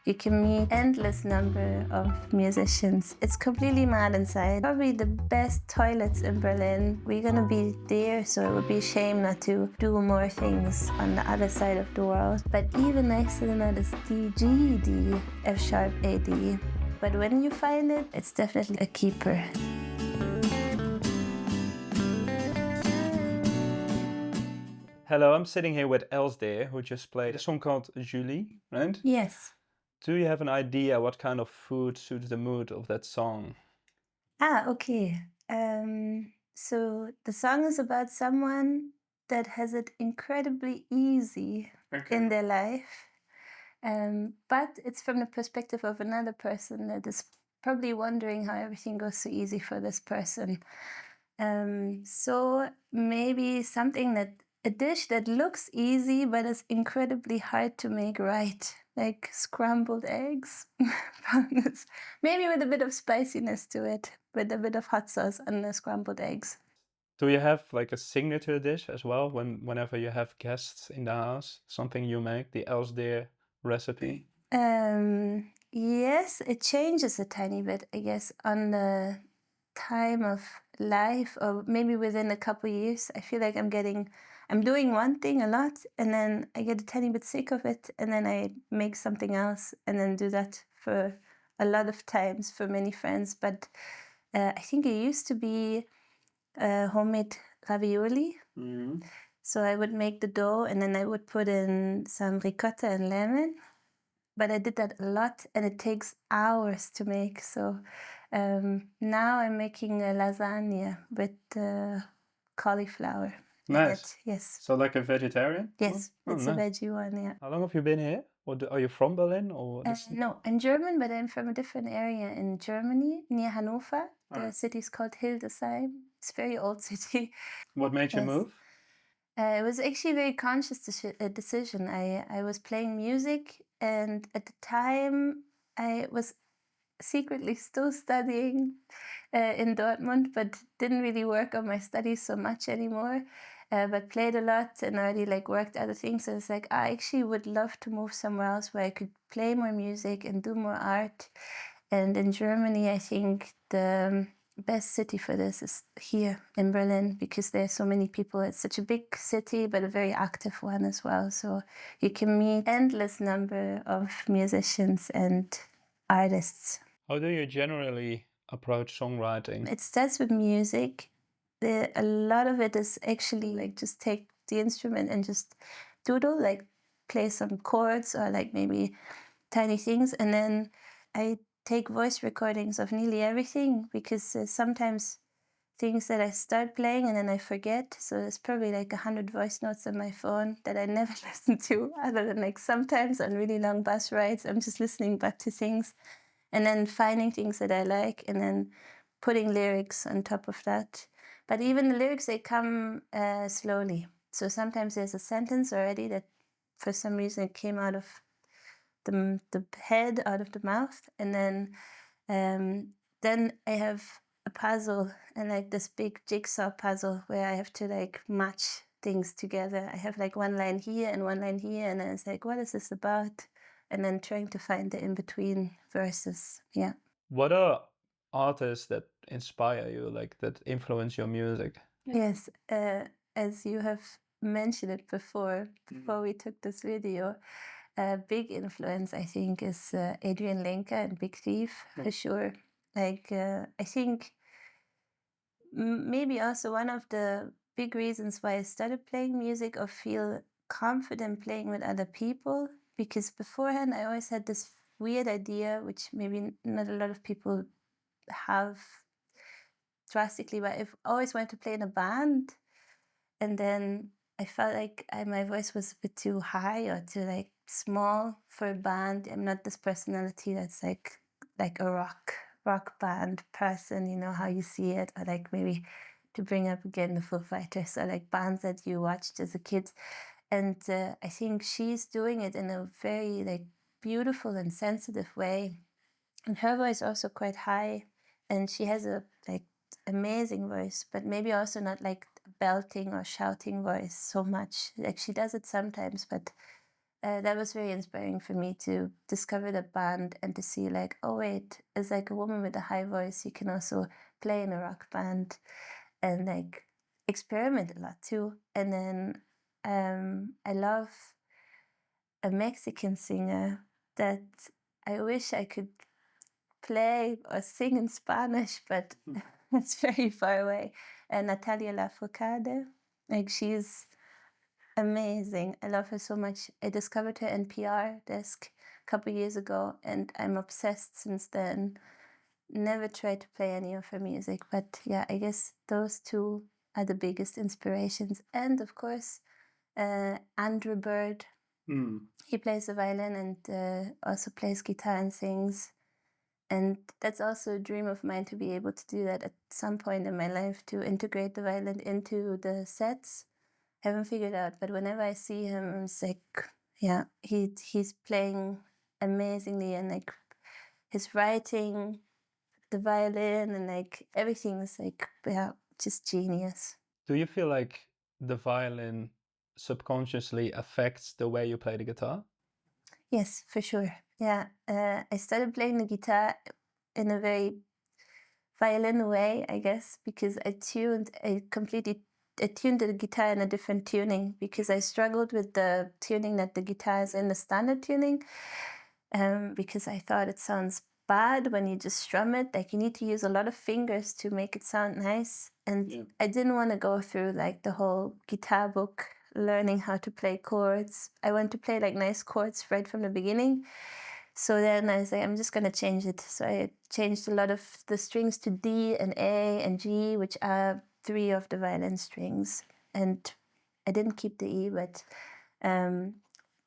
You can meet endless number of musicians. It's completely mad inside. Probably the best toilets in Berlin. We're gonna be there, so it would be a shame not to do more things on the other side of the world. But even next to the note is D, G, D, F sharp, A, D. But when you find it, it's definitely a keeper. Hello, I'm sitting here with Elsdeer, who just played a song called Julie, right? Yes. Do you have an idea what kind of food suits the mood of that song? Okay. So the song is about someone that has it incredibly easy in their life. But it's from the perspective of another person that is probably wondering how everything goes so easy for this person. So maybe a dish that looks easy but is incredibly hard to make right, like scrambled eggs. Maybe with a bit of spiciness to it, with a bit of hot sauce on the scrambled eggs. Do you have like a signature dish as well whenever you have guests in the house? Something you make, the Elsdeer recipe? Yes, it changes a tiny bit, I guess, on the time of life, or maybe within a couple years. I feel like I'm doing one thing a lot, and then I get a tiny bit sick of it, and then I make something else, and then do that for a lot of times for many friends. But I think it used to be homemade ravioli. So I would make the dough, and then I would put in some ricotta and lemon. But I did that a lot, and it takes hours to make. So now I'm making a lasagna with cauliflower. in Nice. it. Yes. So like a vegetarian? Yes, Oh, it's a nice. veggie one. Yeah. How long have you been here? Or are you from Berlin? Or No, I'm German, but I'm from a different area in Germany, near Hanover. The city is called Hildesheim. It's a very old city. What made you Yes. move? It was actually a very conscious decision. I was playing music, and at the time, I was secretly still studying in Dortmund, but didn't really work on my studies so much anymore. But played a lot and already like worked other things. So it's like I actually would love to move somewhere else where I could play more music and do more art. And in Germany, I think the best city for this is here in Berlin, because there's so many people. It's such a big city, but a very active one as well. So you can meet endless number of musicians and artists. How do you generally approach songwriting? It starts with music. A lot of it is actually like just take the instrument and just doodle, like play some chords or like maybe tiny things. And then I take voice recordings of nearly everything, because sometimes things that I start playing and then I forget. So there's probably like 100 voice notes on my phone that I never listen to, other than like sometimes on really long bus rides, I'm just listening back to things and then finding things that I like and then putting lyrics on top of that. But even the lyrics, they come slowly. So sometimes there's a sentence already that for some reason it came out of the head, out of the mouth. And then I have a puzzle, and like this big jigsaw puzzle where I have to like match things together. I have like one line here and one line here, and then it's like, what is this about? And then trying to find the in-between verses. Yeah. What are artists that inspire you, like that influence your music? Yes, as you have mentioned it before we took this video, a big influence, I think, is Adrienne Lenker and Big Thief, for sure. Like, I think maybe also one of the big reasons why I started playing music or feel confident playing with other people, because beforehand I always had this weird idea, which maybe not a lot of people have drastically, but I've always wanted to play in a band. And then I felt like my voice was a bit too high or too like small for a band. I'm not this personality that's like a rock band person, you know how you see it, or like maybe to bring up again the Foo Fighters, or like bands that you watched as a kid. And I think she's doing it in a very like beautiful and sensitive way. And her voice also quite high, and she has a like amazing voice, but maybe also not like belting or shouting voice so much. Like she does it sometimes, but that was very inspiring for me to discover the band and to see like, oh wait, as like a woman with a high voice, you can also play in a rock band and like experiment a lot too. And then I love a Mexican singer that I wish I could play or sing in Spanish, but it's very far away. Natalia Lafourcade, like she's amazing. I love her so much. I discovered her NPR desk a couple years ago, and I'm obsessed since then. Never tried to play any of her music, but yeah, I guess those two are the biggest inspirations. And of course, Andrew Bird. He plays the violin and also plays guitar and sings. And that's also a dream of mine to be able to do that at some point in my life, to integrate the violin into the sets. Haven't figured out, but whenever I see him, it's like, yeah, he's playing amazingly, and like his writing, the violin, and like everything is like, yeah, just genius. Do you feel like the violin subconsciously affects the way you play the guitar? Yes, for sure. Yeah, I started playing the guitar in a very violin way, I guess, because I tuned the guitar in a different tuning because I struggled with the tuning that the guitar is in the standard tuning, because I thought it sounds bad when you just strum it. Like you need to use a lot of fingers to make it sound nice. And I didn't want to go through like the whole guitar book learning how to play chords. I want to play like nice chords right from the beginning. So then I was like, I'm just going to change it. So I changed a lot of the strings to D and A and G, which are three of the violin strings. And I didn't keep the E, but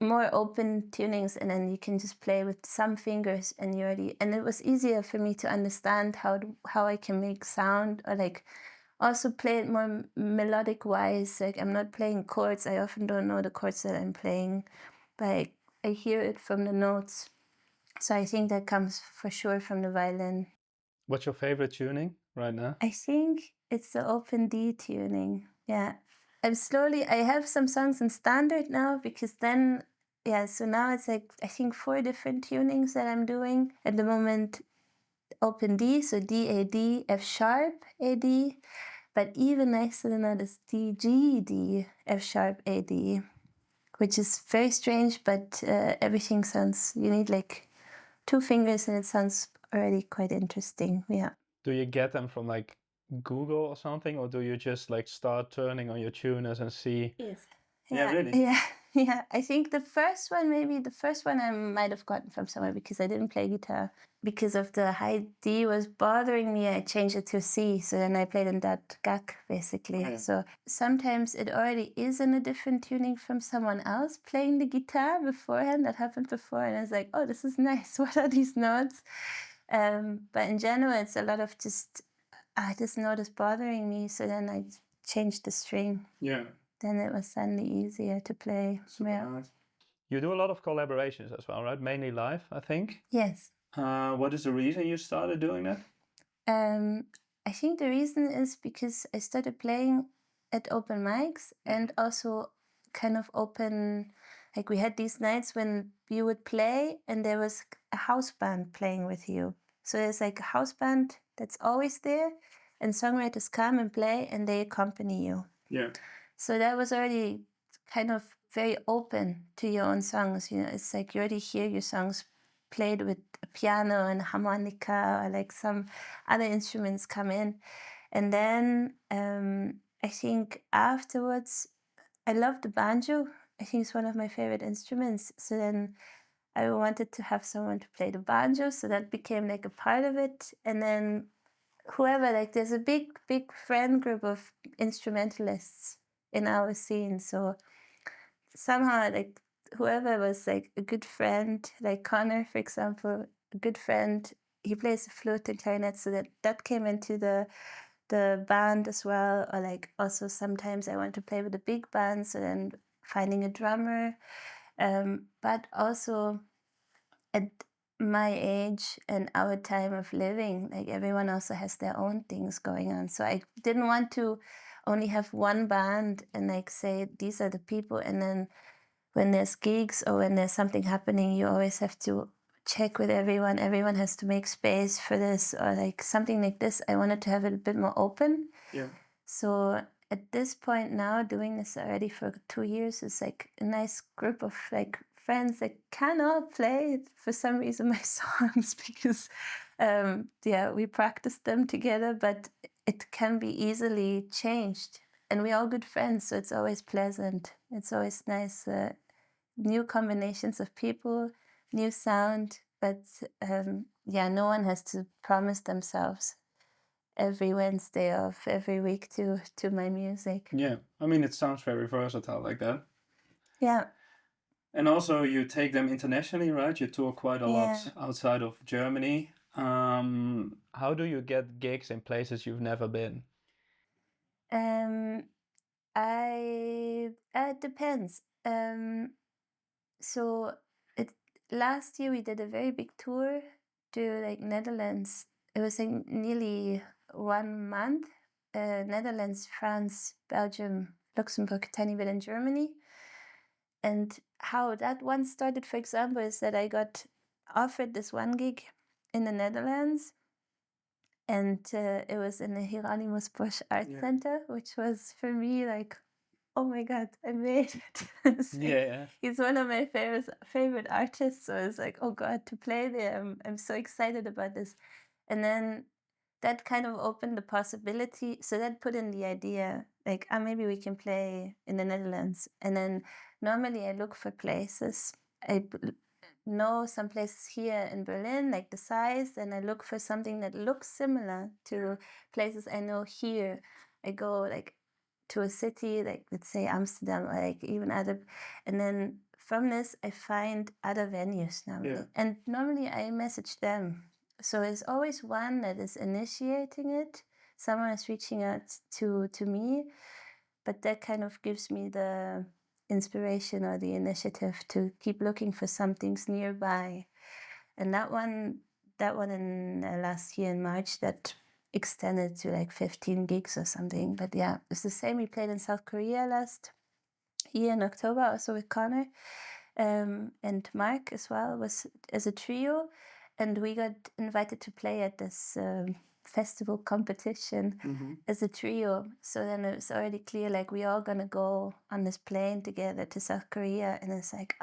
more open tunings. And then you can just play with some fingers and you already, and it was easier for me to understand how I can make sound, or like also play it more melodic wise. Like I'm not playing chords. I often don't know the chords that I'm playing, but I hear it from the notes. So I think that comes for sure from the violin. What's your favorite tuning right now? I think it's the open D tuning. Yeah. I have some songs in standard now because then, yeah, so now it's like, I think 4 different tunings that I'm doing at the moment. Open D, so D, A, D, F sharp, A, D. But even nicer than that is D, G, D, F sharp, A, D, which is very strange, but everything sounds, you need like 2 fingers and it sounds already quite interesting. Yeah. Do you get them from like Google or something, or do you just like start turning on your tuners and see? Yes. Yeah, really? Yeah. Yeah. I think the first one I might have gotten from somewhere because I didn't play guitar. Because of the high D was bothering me, I changed it to C. So then I played in that gag basically. Yeah. So sometimes it already is in a different tuning from someone else playing the guitar beforehand. That happened before, and I was like, oh, this is nice. What are these notes? But in general, it's a lot of just, this note is bothering me. So then I changed the string. Yeah. Then it was suddenly easier to play. Super Yeah. nice. You do a lot of collaborations as well, right? Mainly live, I think. Yes. What is the reason you started doing that? I think the reason is because I started playing at open mics and also kind of open, like we had these nights when you would play and there was a house band playing with you. So there's like a house band that's always there, and songwriters come and play and they accompany you. Yeah. So that was already kind of very open to your own songs. You know, it's like you already hear your songs played with a piano and harmonica or like some other instruments come in. And then I think afterwards, I love the banjo. I think it's one of my favorite instruments. So then I wanted to have someone to play the banjo. So that became like a part of it. And then whoever, like there's a big friend group of instrumentalists in our scene. So somehow like whoever was like a good friend, like Conor, for example, a good friend, he plays the flute and clarinet, so that came into the band as well. Or like also sometimes I want to play with a big band, so then finding a drummer. But also at my age and our time of living, like everyone also has their own things going on. So I didn't want to only have one band and like say these are the people and then when there's gigs or when there's something happening, you always have to check with everyone. Everyone has to make space for this, or like something like this. I wanted to have it a bit more open. Yeah. So at this point now, doing this already for 2 years is like a nice group of like friends that cannot play for some reason my songs because yeah, we practiced them together, but it can be easily changed. And we're all good friends, so it's always pleasant. It's always nice. New combinations of people, new sound, but yeah, no one has to promise themselves every Wednesday of every week to my music. Yeah. I mean, it sounds very versatile like that. Yeah, And also, you take them internationally, right? You tour quite a lot yeah. outside of Germany. How do you get gigs in places you've never been? Um, it depends. So it last year we did a very big tour to like Netherlands. It was like nearly 1 month. Netherlands, France, Belgium, Luxembourg, a tiny bit in Germany. And how that one started, for example, is that I got offered this one gig in the Netherlands, and it was in the Hieronymus Bosch Art Yeah. Center, which was for me like, oh my god, I made it. It's like, Yeah. he's one of my favorite artists, so it's like, oh god, to play there, I'm so excited about this. And then that kind of opened the possibility. So that put in the idea, like, maybe we can play in the Netherlands. And then normally I look for places. Know some places here in Berlin, like the size, and I look for something that looks similar to places I know here. I go like to a city, like let's say Amsterdam, or like even other, and then from this I find other venues normally, Yeah. and normally I message them. So it's always one that is initiating it. Someone is reaching out to me, but that kind of gives me the inspiration or the initiative to keep looking for some things nearby. And that one in last year in March, that extended to like 15 gigs or something. But yeah, it's the same. We played in South Korea last year in October, also with Conor, and Mark as well, was as a trio, and we got invited to play at this festival competition as a trio. So then it was already clear, like, we're all gonna go on this plane together to South Korea, and it's like,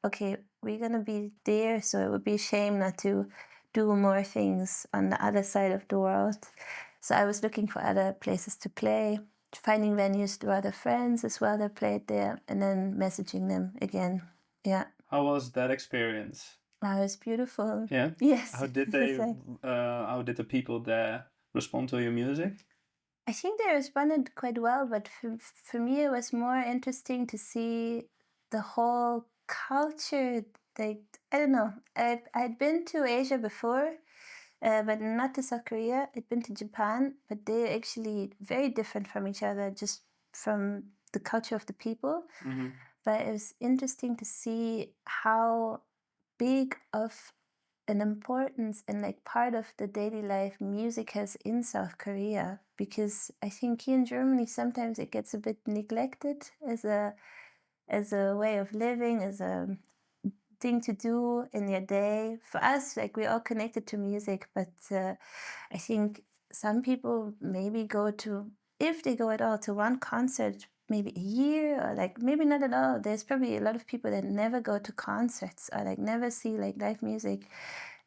okay, we're gonna be there, so it would be a shame not to do more things on the other side of the world. So I was looking for other places to play, finding venues through other friends as well that played there, and then messaging them again. Yeah. How was that experience? That was beautiful. Yeah. Yes. How did they? How did the people there respond to your music? I think they responded quite well, but for me, it was more interesting to see the whole culture. Like, I don't know. I'd been to Asia before, but not to South Korea. I'd been to Japan, but they're actually very different from each other, just from the culture of the people. But it was interesting to see how big of an importance and like part of the daily life music has in South Korea, because I think here in Germany sometimes it gets a bit neglected as a way of living, as a thing to do in your day. For us, like, we're all connected to music, but I think some people maybe go to, if they go at all, to one concert maybe a year, or like maybe not at all. There's probably a lot of people that never go to concerts or like never see like live music.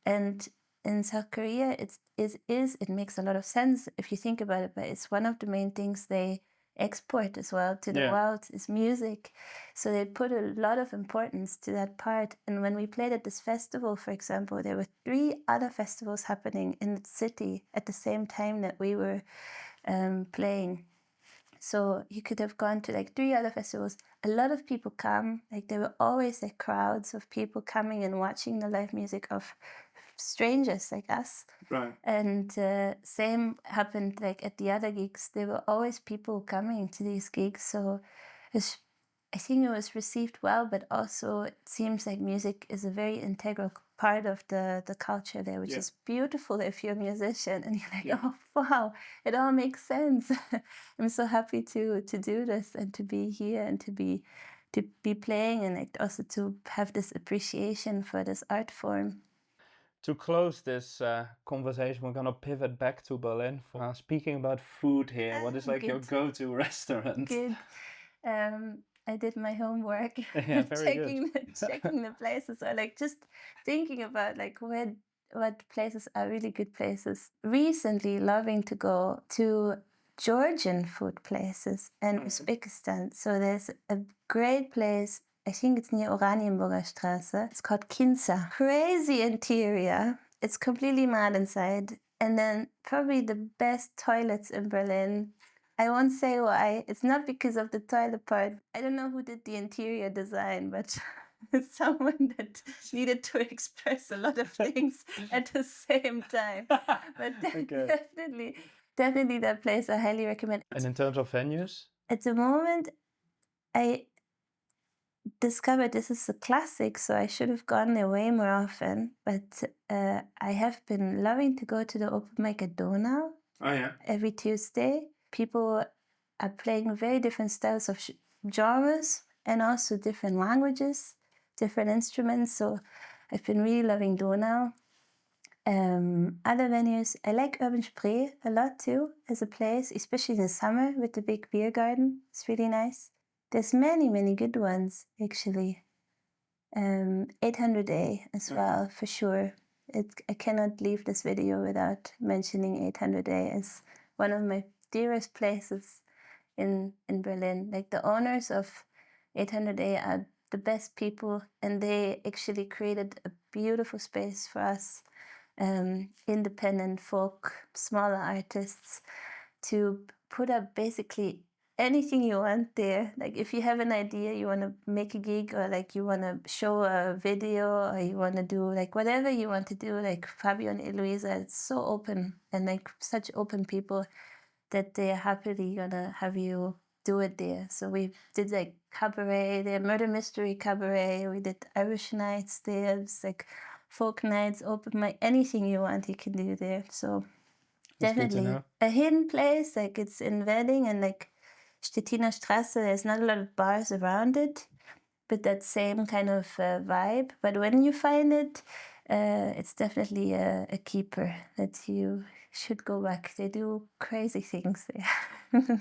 And in South Korea, it makes a lot of sense if you think about it, but it's one of the main things they export as well to the Yeah. world is music. So they put a lot of importance to that part. And when we played at this festival, for example, there were 3 other festivals happening in the city at the same time that we were playing. So you could have gone to like 3 other festivals. A lot of people come. Like, there were always like crowds of people coming and watching the live music of strangers like us. Right. And same happened like at the other gigs. There were always people coming to these gigs. So I think it was received well, but also it seems like music is a very integral part of the culture there, which is beautiful if you're a musician and you're like, oh wow, it all makes sense. I'm so happy to do this and to be here and to to be playing and like also to have this appreciation for this art form. To close this conversation, we're gonna pivot back to Berlin. Speaking about food here, what is like your Good. go-to restaurant? Good. I did my homework, Yeah, very good. checking the places, or like just thinking about like what places are really good places. Recently, loving to go to Georgian food places and Uzbekistan. So there's a great place. I think it's near Oranienburger Straße. It's called Kinsa. Crazy interior. It's completely mad inside. And then probably the best toilets in Berlin. I won't say why. It's not because of the toilet part. I don't know who did the interior design, but it's someone that needed to express a lot of things at the same time. But Okay. definitely that place I highly recommend. And in terms of venues? At the moment, I discovered this is a classic, so I should have gone there way more often. But I have been loving to go to the open mic at Donau. Oh yeah. Every Tuesday. People are playing very different styles of genres and also different languages, different instruments. So I've been really loving Donau. Other venues, I like Urban Spree a lot too as a place, especially in the summer with the big beer garden. It's really nice. There's many good ones actually. 800A as well, for sure. I cannot leave this video without mentioning 800A as one of my dearest places in Berlin. Like the owners of 800A are the best people, and they actually created a beautiful space for us, independent folk, smaller artists, to put up basically anything you want there. Like if you have an idea, you want to make a gig, or like you want to show a video, or you want to do like whatever you want to do, like Fabio and Eloisa, it's so open and like such open people that they're happily gonna have you do it there. So we did like cabaret there, murder mystery cabaret. We did Irish nights there. It's like folk nights, open mic, anything you want, you can do there. So That's good to definitely know. a hidden place. Like it's in Wedding and like Stettiner Straße. There's not a lot of bars around it, but that same kind of vibe. But when you find it, it's definitely a keeper that you should go back. They do crazy things there.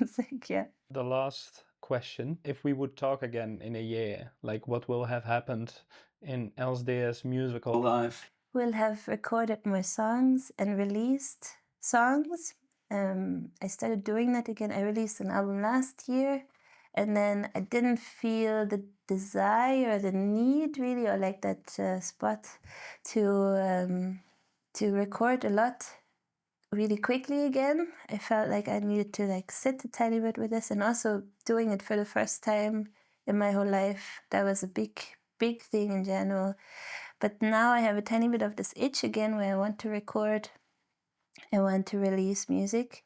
It's like, yeah. The last question, if we would talk again in a year, like what will have happened in Elsdeer's musical life? We'll have recorded more songs and released songs. I started doing that again. I released an album last year, and then I didn't feel the desire or the need really, or like that spot to record a lot really quickly again. I felt like I needed to like sit a tiny bit with this, and also doing it for the first time in my whole life. That was a big thing in general. But now I have a tiny bit of this itch again where I want to record, I want to release music.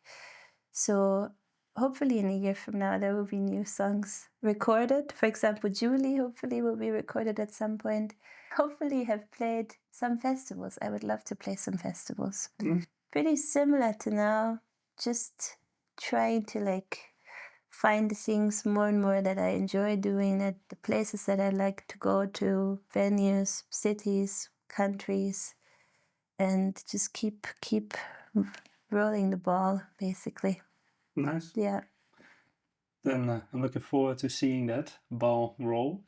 So hopefully in a year from now there will be new songs recorded. For example, Julie hopefully will be recorded at some point. Hopefully have played some festivals. I would love to play some festivals. Pretty similar to now, just trying to like find the things more and more that I enjoy doing, at the places that I like to go to, venues, cities, countries, and just keep rolling the ball, basically. Nice. Yeah. Then I'm looking forward to seeing that ball roll.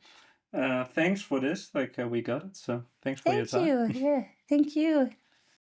Thanks for this. We got it. So thanks for your Thank time. you. Yeah. Thank you.